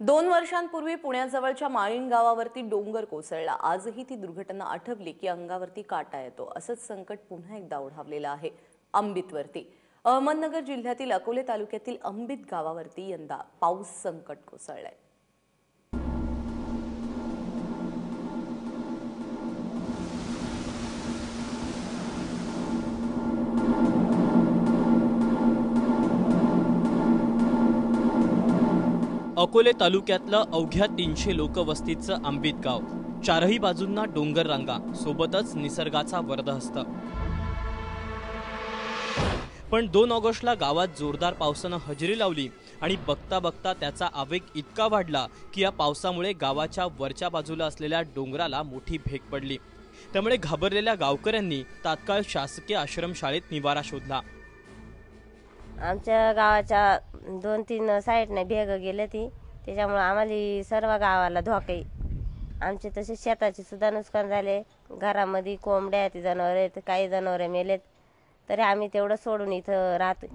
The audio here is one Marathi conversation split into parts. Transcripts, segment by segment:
2 वर्षांपूर्वी पुण्याजवळच्या माळीण गावावरती डोंगर कोसळला। आजही ती दुर्घटना आठवली की अंगावरती काटा येतो। असंच संकट पुन्हा एकदा ओढावलेलं आहे अंबितवरती। अहमदनगर जिल्ह्यातील अकोले तालुक्यातील अंबित गावावरती यंदा पाऊस संकट कोसळलंय। अकोले तालुक्यातलं अवघ्या 300 लोकवस्तीचं अंबित गाव, चारही बाजूंना डोंगर रांगा, सोबतच निसर्गाचा वरदहस्त। पण 2 ऑगस्टला गावात जोरदार पावसानं हजेरी लावली आणि बघता बघता त्याचा आवेग इतका वाढला की या पावसामुळे गावाच्या वरच्या बाजूला असलेल्या डोंगराला मोठी भेग पडली। त्यामुळे घाबरलेल्या गावकऱ्यांनी तात्काळ शासकीय आश्रमशाळेत निवारा शोधला। आमच्या गावाच्या 2-3 साईडने भेग गेले ती, त्याच्यामुळे आम्हाला सर्व गावाला धोका आहे। आमचे तसे शेताचे सुद्धा नुकसान झाले, घरामध्ये कोंबड्या आहेत, जनावर आहेत, काही जनावर मेलेत, तरी आम्ही तेवढं सोडून इथं राहतो।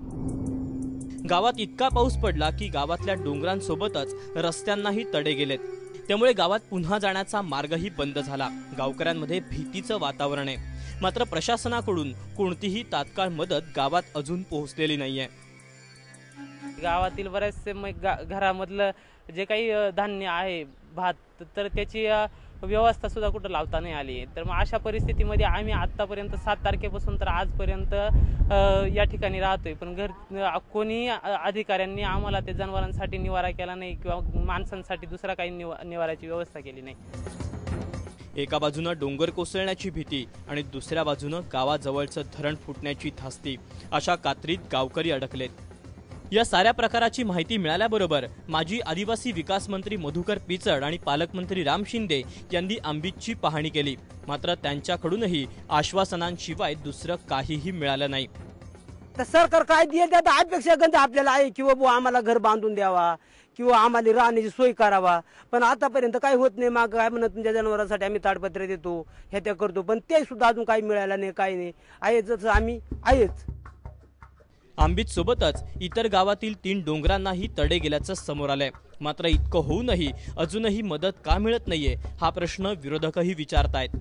गावात इतका पाऊस पडला की गावातल्या डोंगरांसोबतच रस्त्यांनाही तडे गेलेत। त्यामुळे गावात पुन्हा जाण्याचा मार्गही बंद झाला। गावकऱ्यांमध्ये भीतीचं वातावरण आहे, मात्र प्रशासनाकडून कोणतीही तात्काळ मदत गावात अजून पोहोचलेली नाहीये। गावातील बरेचसे घरामधलं जे काही धान्य आहे, भात, तर त्याची व्यवस्था सुद्धा कुठं लावता नाही आली। तर मग अशा परिस्थितीमध्ये आम्ही आतापर्यंत 7 तारखेपासून तर आजपर्यंत या ठिकाणी राहतोय, पण कोणी अधिकाऱ्यांनी आम्हाला ते जनावरांसाठी निवारा केला नाही किंवा माणसांसाठी दुसरा काही निवाराची व्यवस्था केली नाही। एका बाजूनं डोंगर कोसळण्याची भीती आणि दुसऱ्या बाजूनं गावाजवळचं धरण फुटण्याची धास्ती, अशा कात्रीत गावकरी अडकलेत। या साऱ्या प्रकाराची माहिती मिळाल्याबरोबर माजी आदिवासी विकास मंत्री मधुकर पिचड आणि पालकमंत्री राम शिंदे यांनी अंबितची पाहणी केली, मात्र त्यांच्याकडूनही आश्वासनांशिवाय दुसरं काहीही मिळालं नाही। तर सरकार काय देईल त्यात अपेक्षा गंज आपल्याला आहे की बाबा आम्हाला घर बांधून द्यावा किंवा आम्हाला राहण्याची सोय करावा, पण आतापर्यंत काही होत नाही। माग काय म्हणत तुमच्या जनावरांसाठी आम्ही ताडपत्रे देतो, हे ते करतो, पण ते सुद्धा अजून काही मिळालं नाही, काही नाही आहे जसं आम्ही आहेच। अंबित सोबतच इतर गावातील 3 डोंगरांनाही तडे गेल्याचं समोर आलंय, मात्र इतकं होऊनही अजूनही मदत का मिळत नाहीये हा प्रश्न विरोधकही विचारतायत।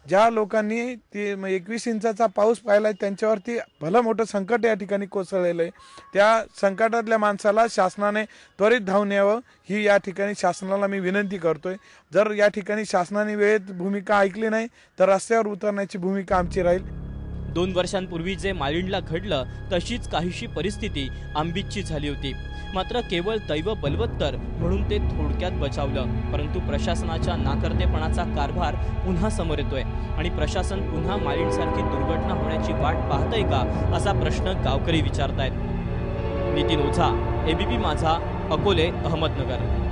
ज्या लोकांनी 21 इंचाचा पाऊस पाहिलाय त्यांच्यावरती भलं मोठं संकट या ठिकाणी कोसळलेलं आहे। त्या संकटातल्या माणसाला शासनाने त्वरित धावून यावं ही या ठिकाणी शासनाला मी विनंती करतोय। जर या ठिकाणी शासनाने वेळेत भूमिका ऐकली नाही तर रस्त्यावर उतरण्याची भूमिका आमची राहील। 2 वर्षांपूर्वी जे माळीणला घडलं तशीच काहीशी परिस्थिती अंबितची झाली होती, मात्र केवळ दैव बलवत्तर म्हणून ते थोडक्यात बचावलं। परंतु प्रशासनाच्या नाकर्तेपणाचा कारभार पुन्हा समोर येतोय आणि प्रशासन पुन्हा माळीणसारखी दुर्घटना होण्याची वाट पाहतंय का असा प्रश्न गावकरी विचारतायत। नितीन ओझा, एबीपी माझा, अकोले, अहमदनगर।